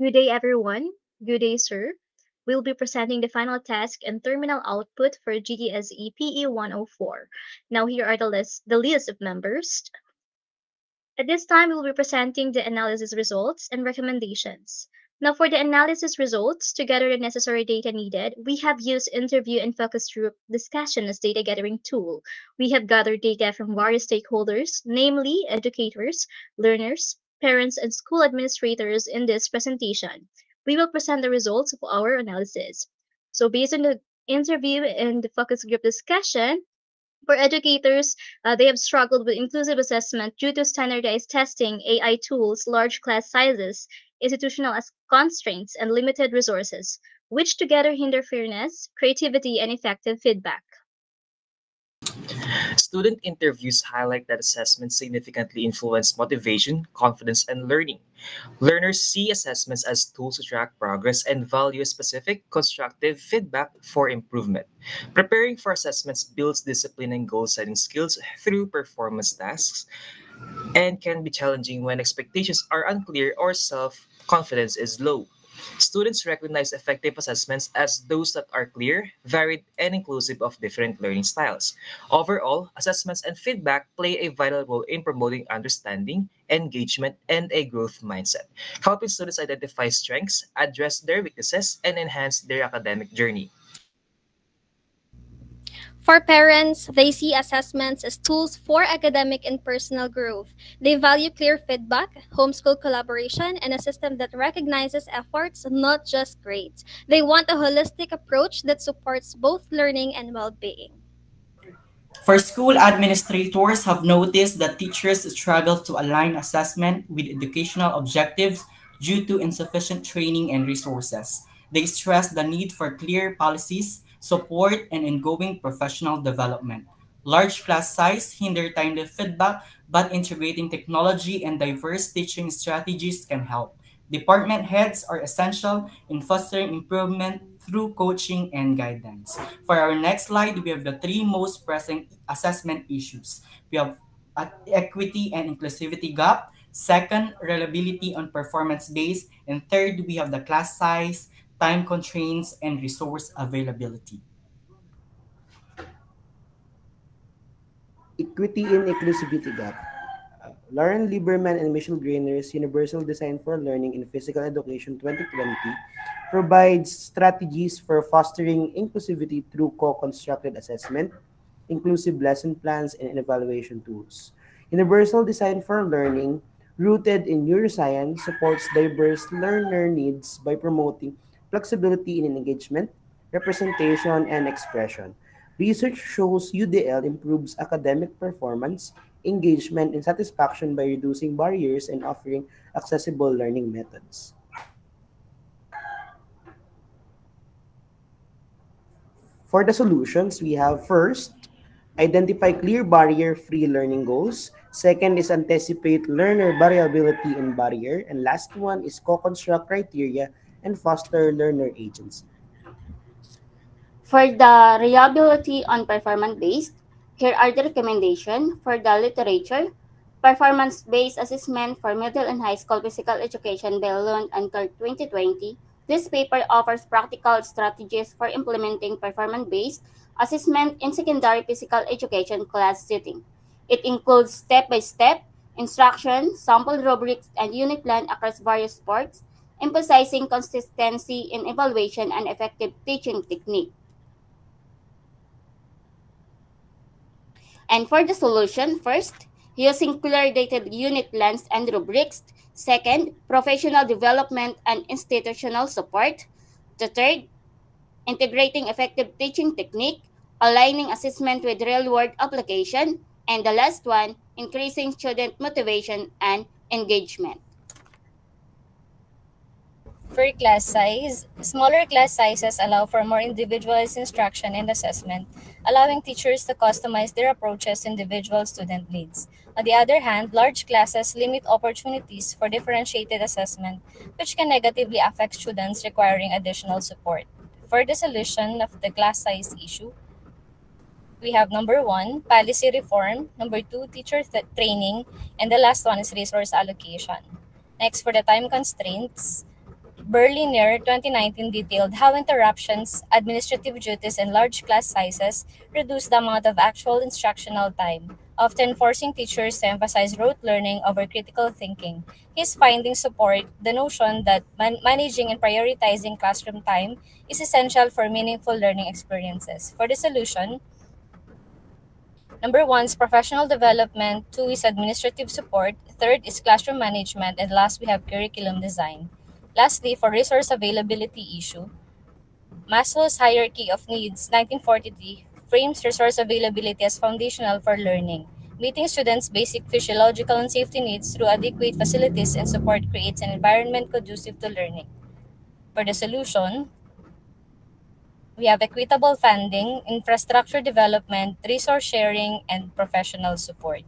Good day, everyone. Good day, sir. We'll be presenting the final task and terminal output for GTSE PE 104. Now, here are the list of members. At this time, we will be presenting the analysis results and recommendations. Now, for the analysis results, to gather the necessary data needed, we have used interview and focus group discussion as data gathering tool. We have gathered data from various stakeholders, namely educators, learners, parents, and school administrators in this presentation. We will present the results of our analysis. So based on the interview and the focus group discussion, for educators, they have struggled with inclusive assessment due to standardized testing, AI tools, large class sizes, institutional constraints, and limited resources, which together hinder fairness, creativity, and effective feedback. Student interviews highlight that assessments significantly influence motivation, confidence, and learning. Learners see assessments as tools to track progress and value specific, constructive feedback for improvement. Preparing for assessments builds discipline and goal setting skills through performance tasks and can be challenging when expectations are unclear or self confidence is low. Students recognize effective assessments as those that are clear, varied, and inclusive of different learning styles. Overall, assessments and feedback play a vital role in promoting understanding, engagement, and a growth mindset, helping students identify strengths, address their weaknesses, and enhance their academic journey. For parents, they see assessments as tools for academic and personal growth. They value clear feedback, homeschool collaboration, and a system that recognizes efforts, not just grades. They want a holistic approach that supports both learning and well being. For school administrators have noticed that teachers struggle to align assessment with educational objectives due to insufficient training and resources. They stress the need for clear policies, support, and ongoing professional development. Large class size hinder timely feedback, but integrating technology and diverse teaching strategies can help. Department heads are essential in fostering improvement through coaching and guidance. For our next slide, we have the three most pressing assessment issues. We have equity and inclusivity gap. Second, reliability on performance base. And third, we have the class size, time constraints, and resource availability. Equity and Inclusivity Gap. Lauren Lieberman and Michelle Grainer's Universal Design for Learning in Physical Education 2020 provides strategies for fostering inclusivity through co-constructed assessment, inclusive lesson plans, and evaluation tools. Universal Design for Learning, rooted in neuroscience, supports diverse learner needs by promoting flexibility in engagement, representation, and expression. Research shows UDL improves academic performance, engagement, and satisfaction by reducing barriers and offering accessible learning methods. For the solutions, we have first, identify clear barrier-free learning goals. Second is anticipate learner variability and barrier. And last one is co-construct criteria and foster learner agency. For the reliability on performance-based, here are the recommendations for the literature. Performance-based assessment for middle and high school physical education by Lund and Kirk 2020. This paper offers practical strategies for implementing performance-based assessment in secondary physical education class setting. It includes step-by-step instruction, sample rubrics, and unit plan across various sports, emphasizing consistency in evaluation and effective teaching technique. And for the solution, first, using clear dated unit plans and rubrics. Second, professional development and institutional support. The third, integrating effective teaching technique, aligning assessment with real-world application. And the last one, increasing student motivation and engagement. For class size, smaller class sizes allow for more individualized instruction and assessment, allowing teachers to customize their approaches to individual student needs. On the other hand, large classes limit opportunities for differentiated assessment, which can negatively affect students requiring additional support. For the solution of the class size issue, we have number one, policy reform, number two, teacher training, and the last one is resource allocation. Next, for the time constraints, Berliner 2019 detailed how interruptions, administrative duties, and large class sizes reduce the amount of actual instructional time, often forcing teachers to emphasize rote learning over critical thinking. His findings support the notion that managing and prioritizing classroom time is essential for meaningful learning experiences. For the solution, number one is professional development, two is administrative support, third is classroom management, and last we have curriculum design. Lastly, for resource availability issue, Maslow's hierarchy of needs, 1943, frames resource availability as foundational for learning. Meeting students' basic physiological and safety needs through adequate facilities and support creates an environment conducive to learning. For the solution, we have equitable funding, infrastructure development, resource sharing, and professional support.